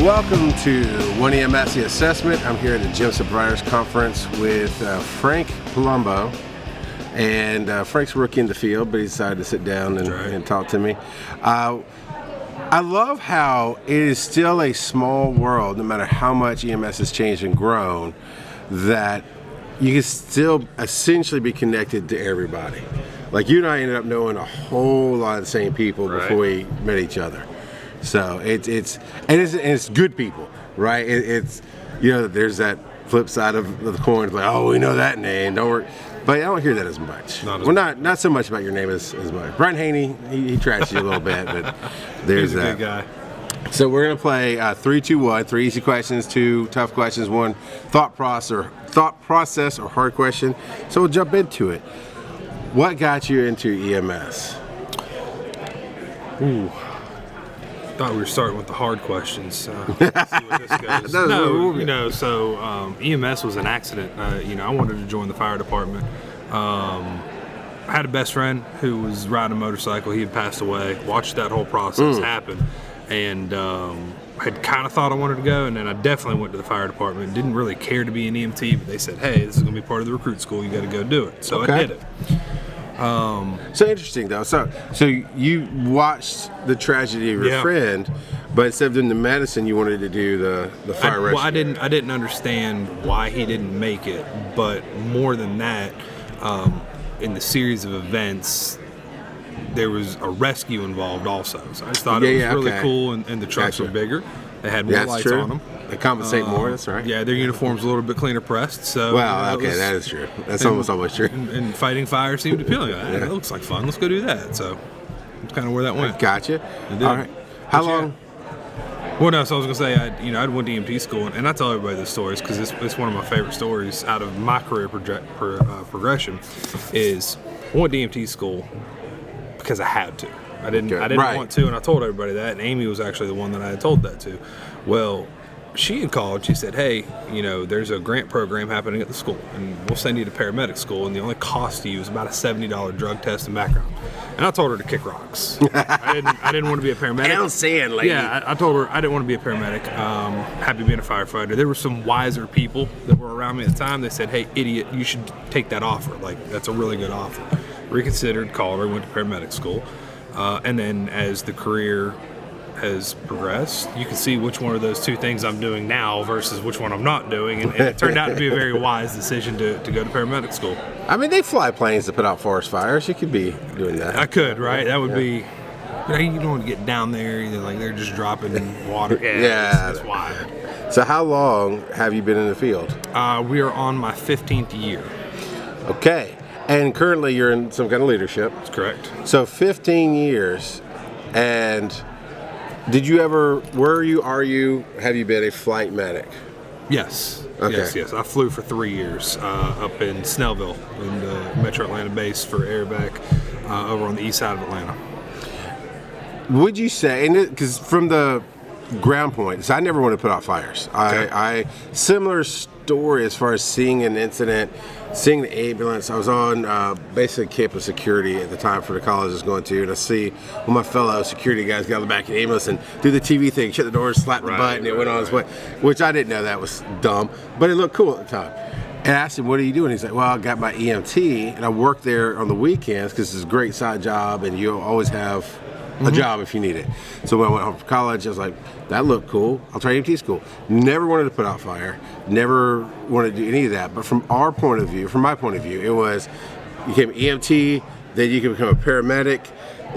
Welcome to One EMS the Assessment. I'm here at the Gym Suppliers Conference with Frank Palumbo. And Frank's a rookie in the field, but he decided to sit down and talk to me. I love how it is still a small world, no matter how much EMS has changed and grown, that you can still essentially be connected to everybody. Like you and I ended up knowing a whole lot of the same people before we met each other. So it's good people, right? It's there's that flip side of the coin. It's like, oh, we know that name. Don't worry. But I don't hear that as much. Not so much about your name as much. Brian Haney, he trashed you a little bit, but there's that. He's a good guy. So we're gonna play 3, 2, 1. 3 easy questions, 2 tough questions, 1 thought process or hard question. So we'll jump into it. What got you into EMS? Ooh. Thought we were starting with the hard questions. See what this goes. EMS was an accident. I wanted to join the fire department. I had a best friend who was riding a motorcycle. He had passed away. Watched that whole process happen, and had kind of thought I wanted to go. And then I definitely went to the fire department. Didn't really care to be an EMT, but they said, "Hey, this is going to be part of the recruit school. You got to go do it." So I did it. So interesting though. So you watched the tragedy of your friend, but instead of doing the medicine, you wanted to do the fire rescue. Well, I didn't understand why he didn't make it, but more than that, in the series of events, there was a rescue involved also. So I just thought it was really cool, and the trucks were bigger. They had more lights on them. They compensate more, that's right. Yeah, their uniform's a little bit cleaner pressed. So that is true. That's almost always true. And fighting fire seemed appealing. That looks like fun. Let's go do that. So that's kind of where that went. Gotcha. All right. How long? Well, no, so I was going to say, I went to EMT school, and I tell everybody this stories because it's one of my favorite stories out of my career progression is I went to EMT school because I had to. I didn't want to, and I told everybody that, and Amy was actually the one that I had told that to. Well, she had called. She said, "Hey, there's a grant program happening at the school, and we'll send you to paramedic school, and the only cost to you is about a $70 drug test and background." And I told her to kick rocks. I didn't want to be a paramedic. Down sand, lady. Yeah, I told her I didn't want to be a paramedic. Happy being a firefighter. There were some wiser people that were around me at the time. They said, "Hey, idiot, you should take that offer. Like, that's a really good offer." Reconsidered, called her, went to paramedic school, and then as the career has progressed, you can see which one of those two things I'm doing now versus which one I'm not doing, and it turned out to be a very wise decision to go to paramedic school. I mean, they fly planes to put out forest fires. You could be doing that. I could, right? That would be. You don't want to get down there. Like they're just dropping water. That's wild. So, how long have you been in the field? We are on my 15th year. Okay, and currently you're in some kind of leadership. That's correct. So, 15 years, and. Did you ever, have you been a flight medic? Yes. Okay. Yes. I flew for 3 years up in Snellville, in the Metro Atlanta base for Airbac over on the east side of Atlanta. Would you say, because from the ground point, so I never want to put out fires. Okay. Similar story as far as seeing an incident, seeing the ambulance. I was on basically campus security at the time for the college I was going to, and I see one of my fellow security guys get on the back of the ambulance and do the TV thing, shut the door, slap the button, and it went on its way, which I didn't know that was dumb, but it looked cool at the time. And I asked him, "What are you doing?" He's like, "Well, I got my EMT, and I work there on the weekends because it's a great side job, and you'll always have a job if you need it." So when I went home from college, I was like, "That looked cool. I'll try EMT school." Never wanted to put out fire. Never wanted to do any of that. But from my point of view, it was you became an EMT, then you can become a paramedic,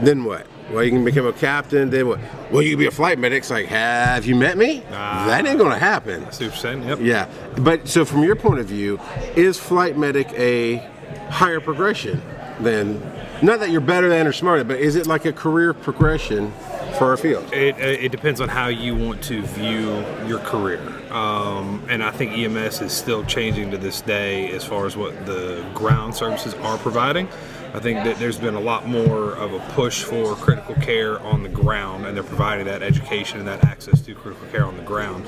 then what? Well, you can become a captain, then what? Well, you can be a flight medic. It's like, have you met me? That ain't gonna happen. That's what you're saying. Yep. Yeah, but so from your point of view, is flight medic a higher progression than? Not that you're better than or smarter, but is it like a career progression for our field? It depends on how you want to view your career. And I think EMS is still changing to this day as far as what the ground services are providing. I think that there's been a lot more of a push for critical care on the ground, and they're providing that education and that access to critical care on the ground.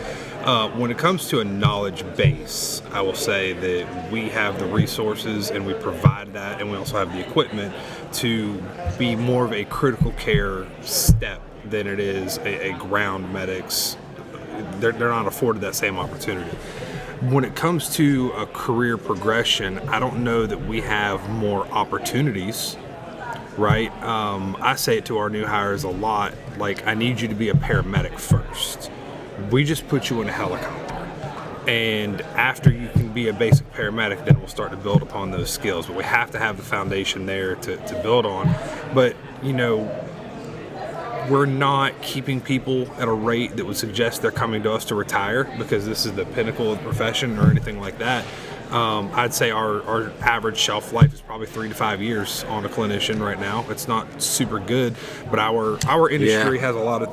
When it comes to a knowledge base, I will say that we have the resources and we provide that, and we also have the equipment to be more of a critical care step than it is a ground medic's they're not afforded that same opportunity. When it comes to a career progression, I don't know that we have more opportunities, right? I say it to our new hires a lot, like, I need you to be a paramedic first. We just put you in a helicopter. And after you can be a basic paramedic, then we'll start to build upon those skills. But we have to have the foundation there to build on. But, you know, we're not keeping people at a rate that would suggest they're coming to us to retire because this is the pinnacle of the profession or anything like that. I'd say our average shelf life is probably 3 to 5 years on a clinician right now. It's not super good, but our industry has a lot of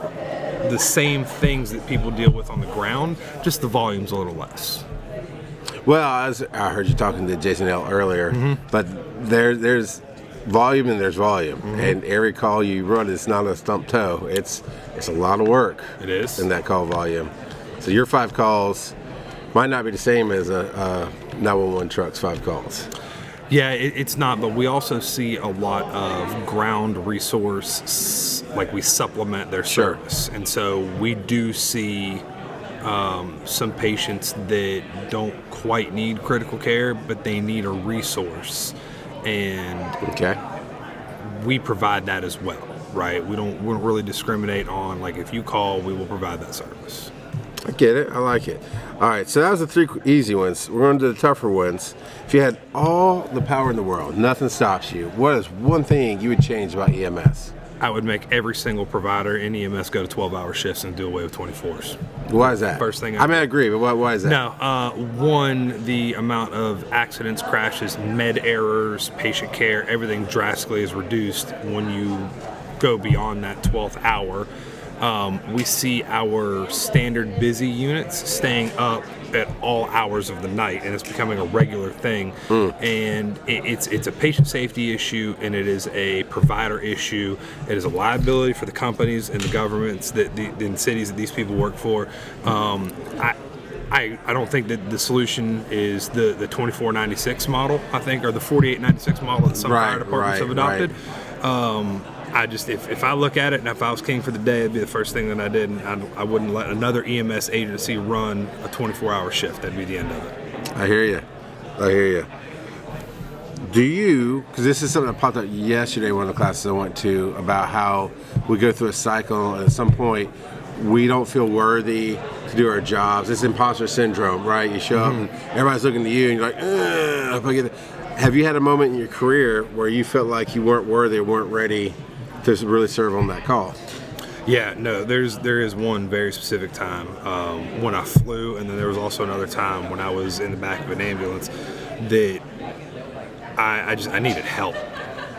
the same things that people deal with on the ground, just the volume's a little less. Well, I heard you talking to Jason L. earlier, but there's volume and there's volume, and every call you run is not a stump toe. It's a lot of work. It is in that call volume. So your 5 calls might not be the same as a 911 truck's 5 calls. Yeah, it's not, but we also see a lot of ground resource, like we supplement their service. And so we do see some patients that don't quite need critical care, but they need a resource. And we provide that as well, right? We don't really discriminate on, like, if you call, we will provide that service. I get it. I like it. All right, so that was the 3 easy ones. We're on to the tougher ones. If you had all the power in the world, nothing stops you, what is one thing you would change about EMS? I would make every single provider in EMS go to 12-hour shifts and do away with 24s. Why is that? First thing I agree, but why is that? No, one, the amount of accidents, crashes, med errors, patient care, everything drastically is reduced when you go beyond that 12th hour. We see our standard busy units staying up at all hours of the night, and it's becoming a regular thing. And it's a patient safety issue, and it is a provider issue. It is a liability for the companies and the governments in cities that these people work for. I don't think that the solution is the 2496 model, I think, or the 4896 model that some fire departments have adopted. If I look at it, and if I was king for the day, it'd be the first thing that I did, and I wouldn't let another EMS agency run a 24-hour shift. That'd be the end of it. I hear you. Do you, because this is something that popped up yesterday, one of the classes I went to, about how we go through a cycle, and at some point, we don't feel worthy to do our jobs. It's imposter syndrome, right? You show up, and everybody's looking to you, and you're like, if I get it. Have you had a moment in your career where you felt like you weren't worthy or weren't ready to really serve on that call? Yeah, no, there is one very specific time when I flew, and then there was also another time when I was in the back of an ambulance that I needed help,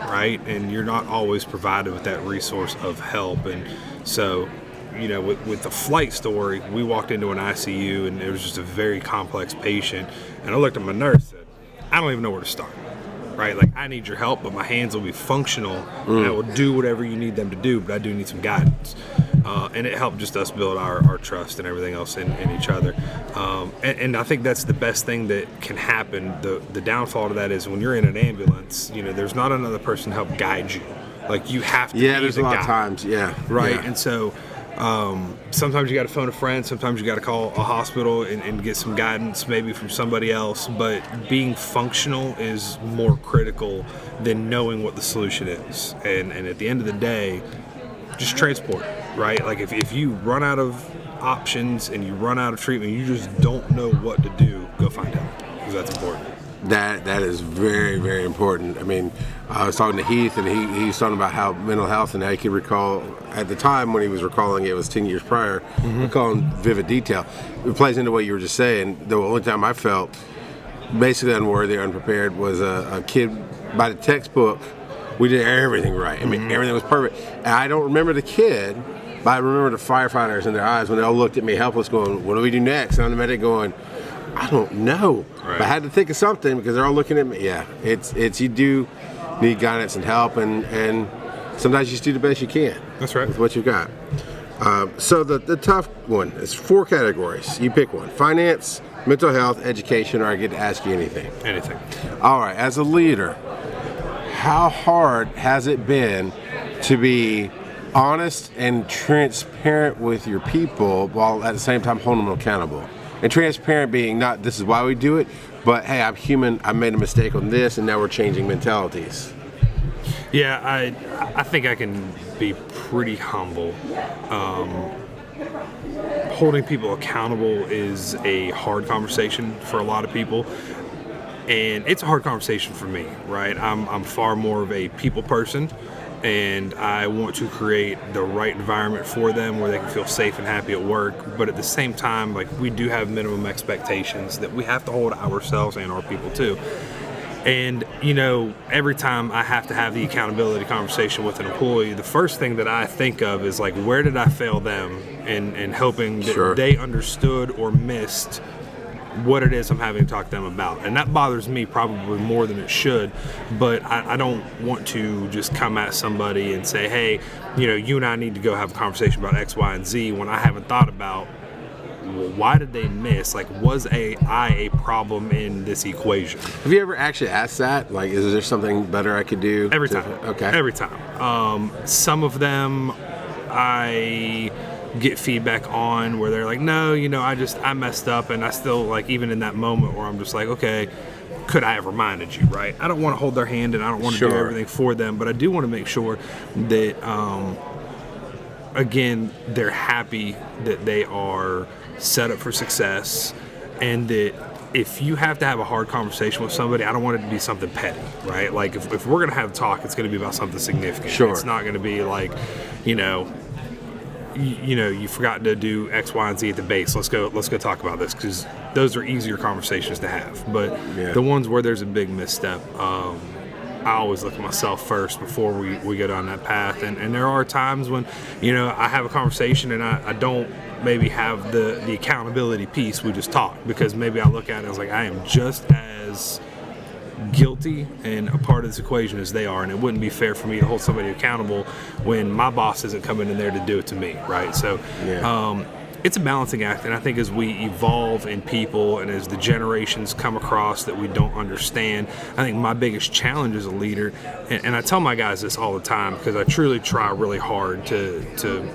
right? And you're not always provided with that resource of help. And so, you know, with the flight story, we walked into an ICU, and it was just a very complex patient, and I looked at my nurse and said, I don't even know where to start. Right, like, I need your help, but my hands will be functional, and I will do whatever you need them to do, but I do need some guidance. And it helped just us build our trust and everything else in each other. And I think that's the best thing that can happen. The downfall to that is when you're in an ambulance, you know, there's not another person to help guide you. Like, you have to be there's the a lot guy, of times, right? And so sometimes you got to phone a friend, sometimes you got to call a hospital and get some guidance maybe from somebody else, but being functional is more critical than knowing what the solution is. And at the end of the day, just transport, right? Like, if you run out of options and you run out of treatment, you just don't know what to do, go find help, because that's important. That is very, very important. I mean, I was talking to Heath, and he was talking about how mental health and how he could recall, at the time when he was recalling it was 10 years prior, recalling vivid detail. It plays into what you were just saying. The only time I felt basically unworthy or unprepared was a kid by the textbook. We did everything right. I mean, everything was perfect. And I don't remember the kid, but I remember the firefighters in their eyes when they all looked at me helpless going, what do we do next? And I'm the medic going, I don't know. Right. But I had to think of something because they're all looking at me. Yeah, it's you do need guidance and help, and sometimes you just do the best you can. That's right. With what you got. So the tough one is 4 categories. You pick one: finance, mental health, education, or I get to ask you anything. Anything. All right. As a leader, how hard has it been to be honest and transparent with your people while at the same time holding them accountable. And transparent being not this is why we do it, but hey, I'm human, I made a mistake on this and now we're changing mentalities. Yeah, I think I can be pretty humble. Holding people accountable is a hard conversation for a lot of people. And it's a hard conversation for me, right? I'm far more of a people person, and I want to create the right environment for them where they can feel safe and happy at work. But at the same time, like, we do have minimum expectations that we have to hold ourselves and our people too. And, you know, every time I have to have the accountability conversation with an employee, the first thing that I think of is, like, where did I fail them in hoping that they understood or missed what it is I'm having to talk to them about. And that bothers me probably more than it should, but I don't want to just come at somebody and say, hey, you know, you and I need to go have a conversation about X, Y, and Z when I haven't thought about, well, why did they miss? Like, was I a problem in this equation? Have you ever actually asked that? Like, is there something better I could do? Every time. Okay. Every time. Some of them I get feedback on where they're like, no, you know, I messed up, and I still, like, even in that moment where I'm just like, okay, could I have reminded you, right? I don't want to hold their hand and I don't want to do everything for them, but I do want to make sure that, again, they're happy that they are set up for success, and that if you have to have a hard conversation with somebody, I don't want it to be something petty, right? Like, if we're going to have a talk, it's going to be about something significant. Sure. It's not going to be like, you know, you forgot to do X, Y, and Z at the base. Let's go talk about this, because those are easier conversations to have. But the ones where there's a big misstep, I always look at myself first before we go down that path. And there are times when, you know, I have a conversation and I don't maybe have the accountability piece. We just talk, because maybe I look at it as like, I am just as guilty and a part of this equation as they are, and it wouldn't be fair for me to hold somebody accountable when my boss isn't coming in there to do it to me, right? So it's a balancing act, and I think as we evolve in people and as the generations come across that we don't understand, I think my biggest challenge as a leader, and I tell my guys this all the time because I truly try really hard to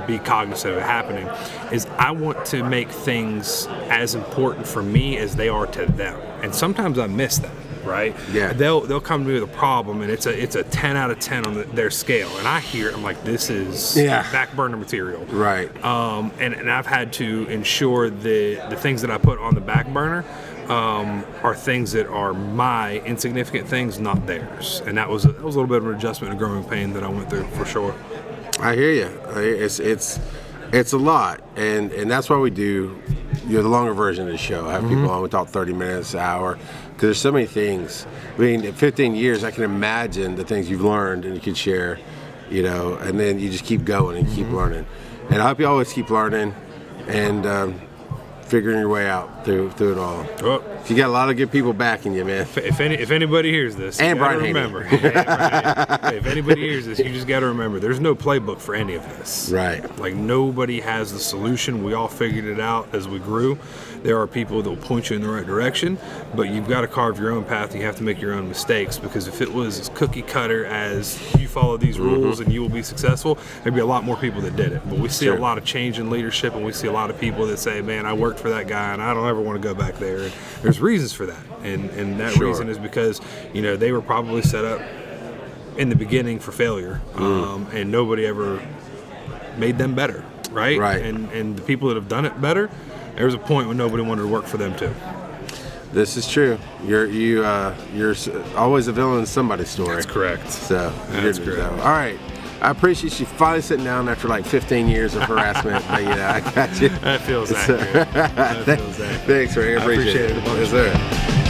be cognizant of it happening, is I want to make things as important for me as they are to them. And sometimes I miss that, right? Yeah. They'll come to me with a problem, and it's a 10 out of 10 on their scale, and I hear it, I'm like, this is back burner material. Right. And I've had to ensure that the things that I put on the back burner are things that are my insignificant things, not theirs. And that was a little bit of an adjustment and growing pain that I went through, for sure. I hear you. It's a lot, and that's why we do, you know, the longer version of the show. I have people on, we talk 30 minutes, an hour, because there's so many things. I mean, in 15 years, I can imagine the things you've learned and you can share, you know, and then you just keep going and keep learning. And I hope you always keep learning and figuring your way out through it all. Well, you got a lot of good people backing you, man. If anybody hears this, and you Brian gotta remember. If anybody hears this, you just got to remember, there's no playbook for any of this. Right. Like, nobody has the solution. We all figured it out as we grew. There are people that will point you in the right direction, but you've got to carve your own path. And you have to make your own mistakes, because if it was as cookie cutter as you follow these rules and you will be successful, there'd be a lot more people that did it. But we see a lot of change in leadership, and we see a lot of people that say, man, I worked for that guy and I don't ever want to go back there. And there's reasons for that. And that reason is because, you know, they were probably set up in the beginning for failure, and nobody ever made them better, right? Right. And the people that have done it better, there was a point when nobody wanted to work for them too. This is true. You're always a villain in somebody's story. That's correct. So That's correct. All right. I appreciate you finally sitting down after like 15 years of harassment. But yeah, I got you. That feels accurate. That feels accurate. Thanks, Ray. I appreciate it. a bunch. Yes, sir.